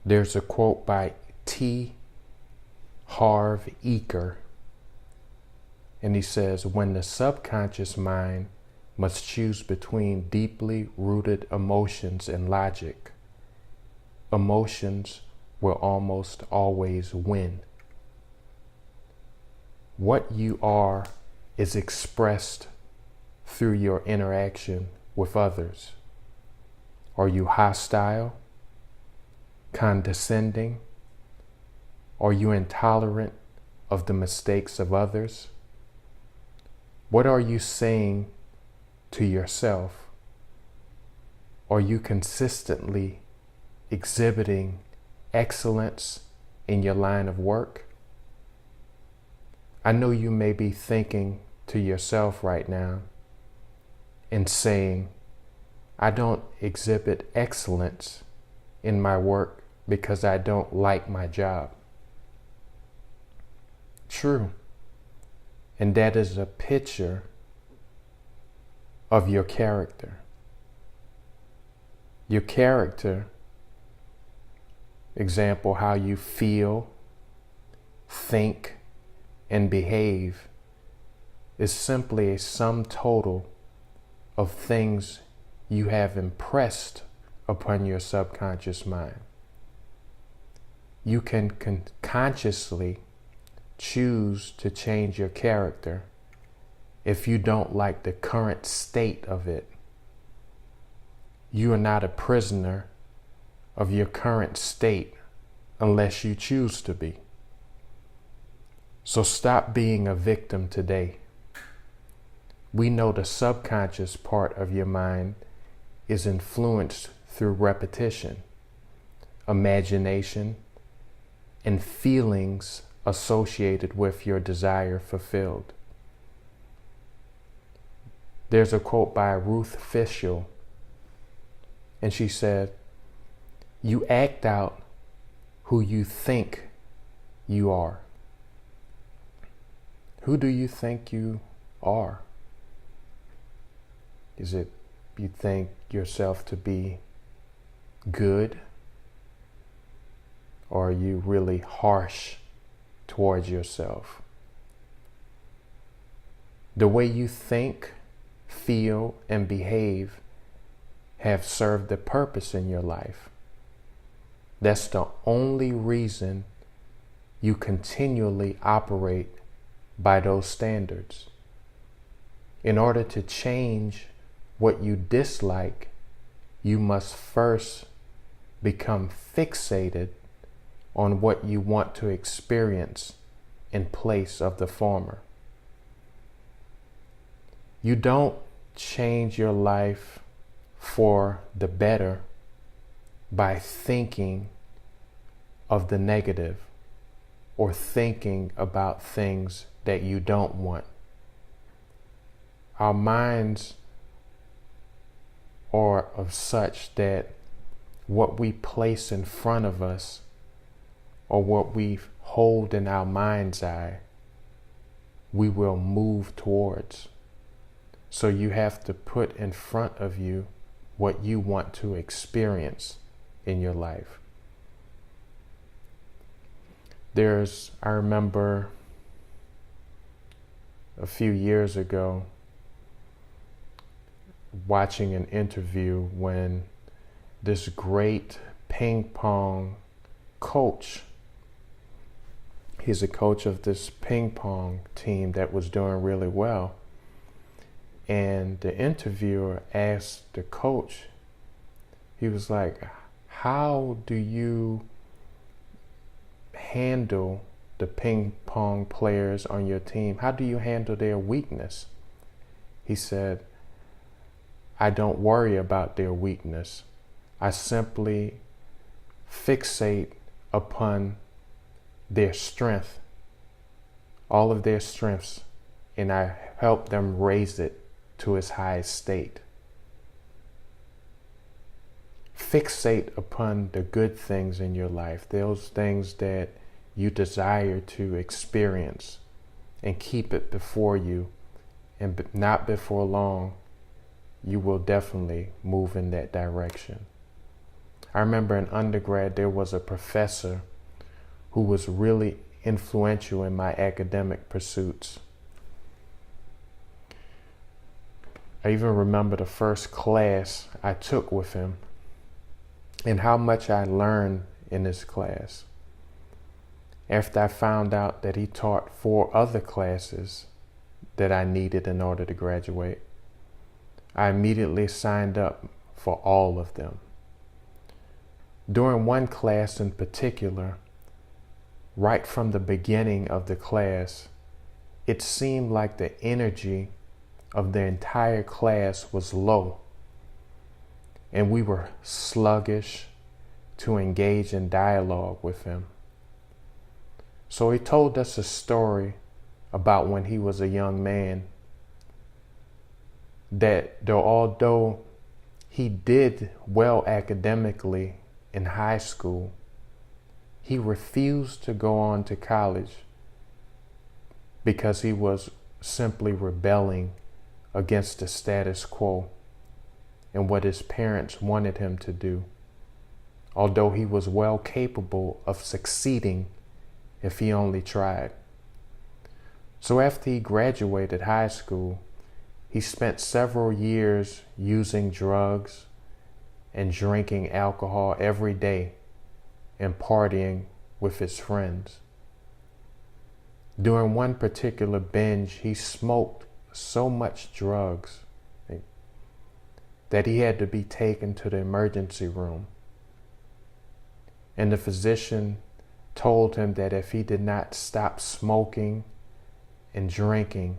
There's a quote by T. Harv Eker, and he says, when the subconscious mind must choose between deeply rooted emotions and logic, emotions will almost always win. What you are is expressed through your interaction with others. Are you hostile, condescending? Are you intolerant of the mistakes of others? What are you saying to yourself? Are you consistently exhibiting excellence in your line of work? I know you may be thinking to yourself right now and saying, I don't exhibit excellence in my work because I don't like my job. True. And that is a picture of your character. Your character, example, how you feel, think, and behave, is simply a sum total of things you have impressed upon your subconscious mind. You can consciously choose to change your character if you don't like the current state of it. You are not a prisoner of your current state unless you choose to be. So stop being a victim today. We know the subconscious part of your mind is influenced through repetition, imagination, and feelings associated with your desire fulfilled. There's a quote by Ruth Fishel, and she said, "You act out who you think you are." Who do you think you are? Is it you think yourself to be good? Or are you really harsh towards yourself? The way you think, feel, and behave have served a purpose in your life. That's the only reason you continually operate by those standards. In order to change what you dislike, you must first become fixated on what you want to experience in place of the former. You don't change your life for the better by thinking of the negative or thinking about things that you don't want. Our minds are of such that what we place in front of us or what we hold in our mind's eye, we will move towards. So you have to put in front of you what you want to experience in your life. I remember a few years ago watching an interview when this great ping pong coach, he's a coach of this ping pong team that was doing really well. And the interviewer asked the coach, he was like, how do you handle the ping pong players on your team? How do you handle their weakness? He said, I don't worry about their weakness. I simply fixate upon their strength, all of their strengths, and I help them raise it to its highest state. Fixate upon the good things in your life, those things that you desire to experience, and keep it before you, and not before long, you will definitely move in that direction. I remember in undergrad, there was a professor who was really influential in my academic pursuits. I even remember the first class I took with him and how much I learned in this class. After I found out that he taught 4 other classes that I needed in order to graduate, I immediately signed up for all of them. During one class in particular, right from the beginning of the class, it seemed like the energy of the entire class was low, and we were sluggish to engage in dialogue with him. So he told us a story about when he was a young man, that although he did well academically in high school, he refused to go on to college because he was simply rebelling against the status quo and what his parents wanted him to do, although he was well capable of succeeding if he only tried. So after he graduated high school, he spent several years using drugs and drinking alcohol every day and partying with his friends. During one particular binge, he smoked so much drugs that he had to be taken to the emergency room. And the physician told him that if he did not stop smoking and drinking,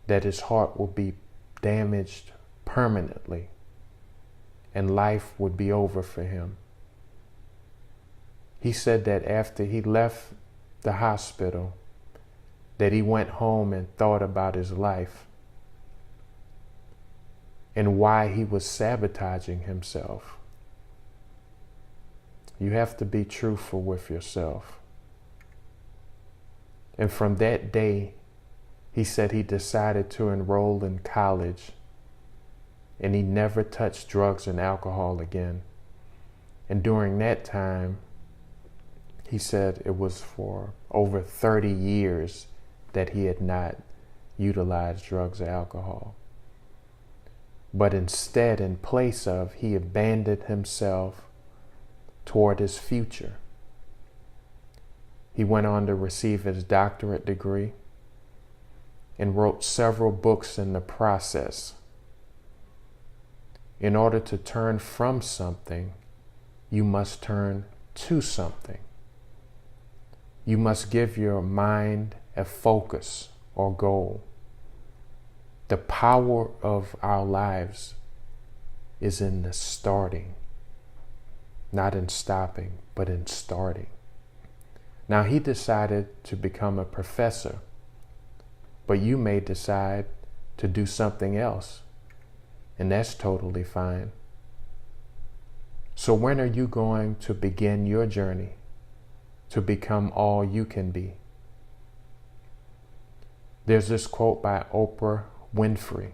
that his heart would be damaged permanently and life would be over for him. He said that after he left the hospital, that he went home and thought about his life and why he was sabotaging himself. You have to be truthful with yourself. And from that day, he said he decided to enroll in college, and he never touched drugs and alcohol again. And during that time, he said it was for over 30 years that he had not utilized drugs or alcohol. But instead, in place of, he abandoned himself toward his future. He went on to receive his doctorate degree and wrote several books in the process. In order to turn from something, you must turn to something. You must give your mind a focus or goal. The power of our lives is in the starting, not in stopping, but in starting. Now, he decided to become a professor, but you may decide to do something else, and that's totally fine. So when are you going to begin your journey to become all you can be? There's this quote by Oprah Winfrey,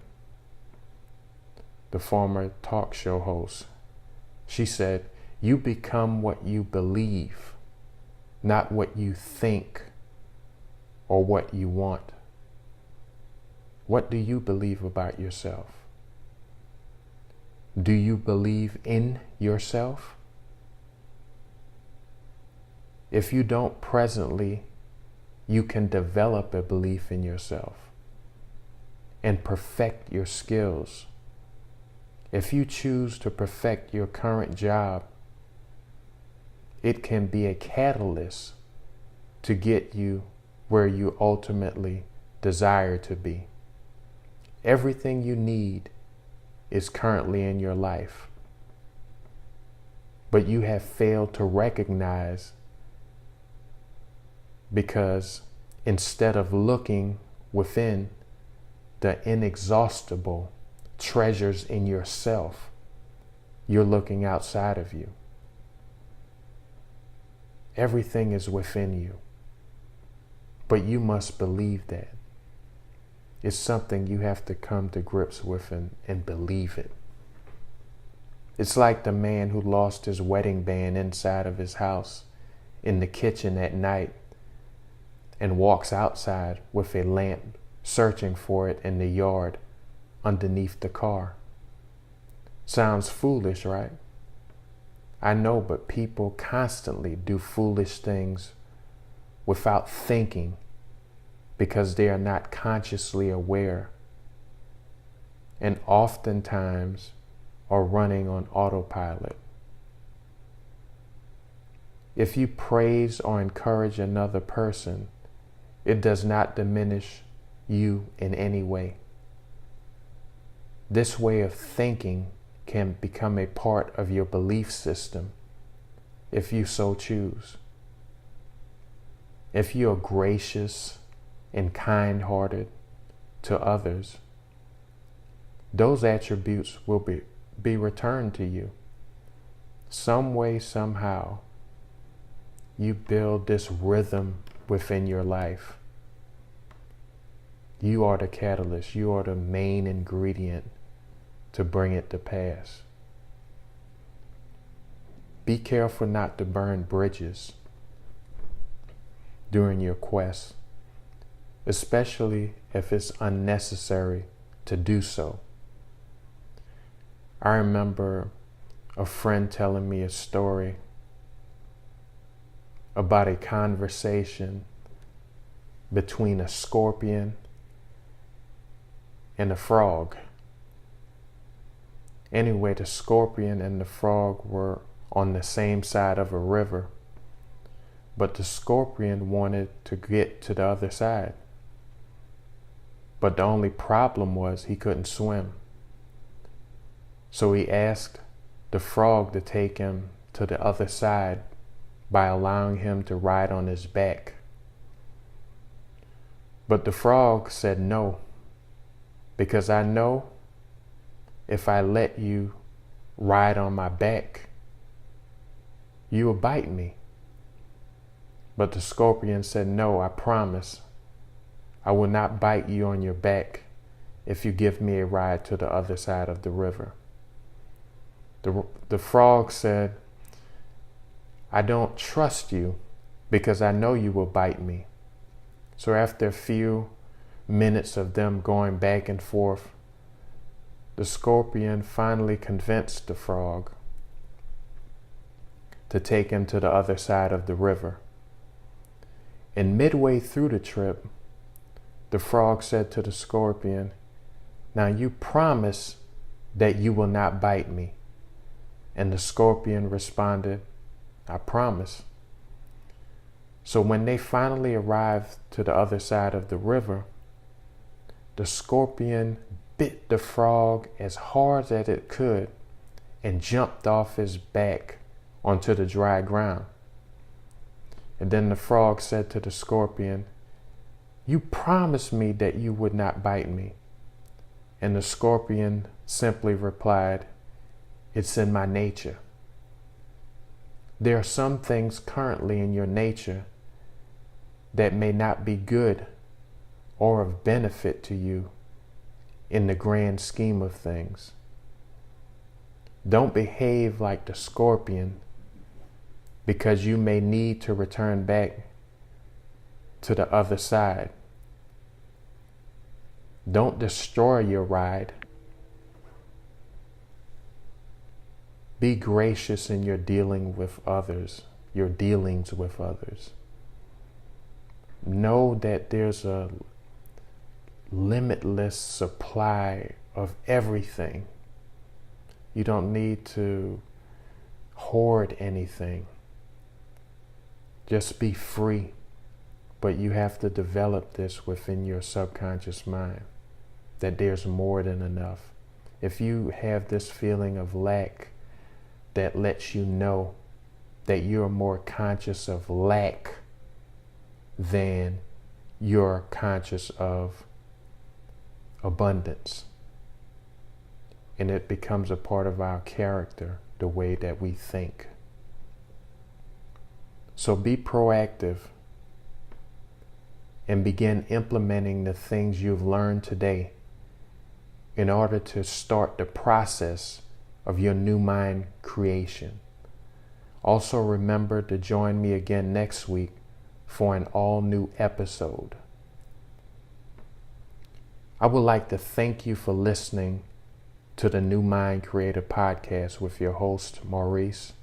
the former talk show host. She said, "You become what you believe, not what you think or what you want." What do you believe about yourself? Do you believe in yourself? If you don't presently, you can develop a belief in yourself and perfect your skills. If you choose to perfect your current job, it can be a catalyst to get you where you ultimately desire to be. Everything you need is currently in your life, but you have failed to recognize because instead of looking within the inexhaustible treasures in yourself, you're looking outside of you. Everything is within you, but you must believe that. It's something you have to come to grips with and believe it. It's like the man who lost his wedding band inside of his house in the kitchen at night and walks outside with a lamp searching for it in the yard underneath the car. Sounds foolish, right? I know, but people constantly do foolish things without thinking because they are not consciously aware, and oftentimes are running on autopilot. If you praise or encourage another person, it does not diminish you in any way. This way of thinking can become a part of your belief system if you so choose. If you are gracious and kind-hearted to others, those attributes will be returned to you. Some way, somehow, you build this rhythm within your life. You are the catalyst. You are the main ingredient to bring it to pass. Be careful not to burn bridges during your quest, especially if it's unnecessary to do so. I remember a friend telling me a story about a conversation between a scorpion and a frog. Anyway, the scorpion and the frog were on the same side of a river, but the scorpion wanted to get to the other side. But the only problem was he couldn't swim. So he asked the frog to take him to the other side by allowing him to ride on his back. But the frog said no, because I know if I let you ride on my back, you will bite me. But the scorpion said, no, I promise. I will not bite you on your back if you give me a ride to the other side of the river. The frog said, I don't trust you because I know you will bite me. So after a few minutes of them going back and forth, the scorpion finally convinced the frog to take him to the other side of the river. And midway through the trip, the frog said to the scorpion, now you promise that you will not bite me. And the scorpion responded, I promise. So when they finally arrived to the other side of the river, the scorpion bit the frog as hard as it could and jumped off his back onto the dry ground. And then the frog said to the scorpion, you promised me that you would not bite me. And the scorpion simply replied, it's in my nature. There are some things currently in your nature that may not be good or of benefit to you in the grand scheme of things. Don't behave like the scorpion because you may need to return back to the other side. Don't destroy your ride. Be gracious in your dealings with others. Know that there's a limitless supply of everything. You don't need to hoard anything. Just be free. But you have to develop this within your subconscious mind, that there's more than enough. If you have this feeling of lack, that lets you know that you're more conscious of lack than you're conscious of abundance. And it becomes a part of our character, the way that we think. So be proactive and begin implementing the things you've learned today in order to start the process of your new mind creation. Also remember to join me again next week for an all-new episode. I would like to thank you for listening to the New Mind Creator Podcast with your host, Maurice.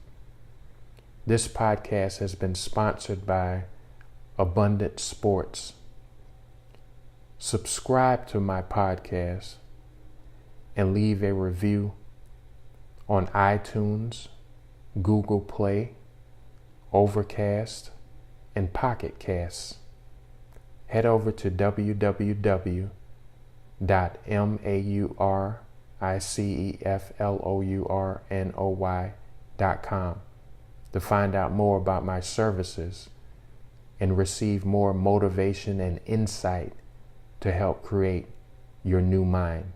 This podcast has been sponsored by Abundant Sports. Subscribe to my podcast and leave a review on iTunes, Google Play, Overcast, and Pocket Casts. Head over to www.mauriceflournoy.com to find out more about my services and receive more motivation and insight to help create your new mind.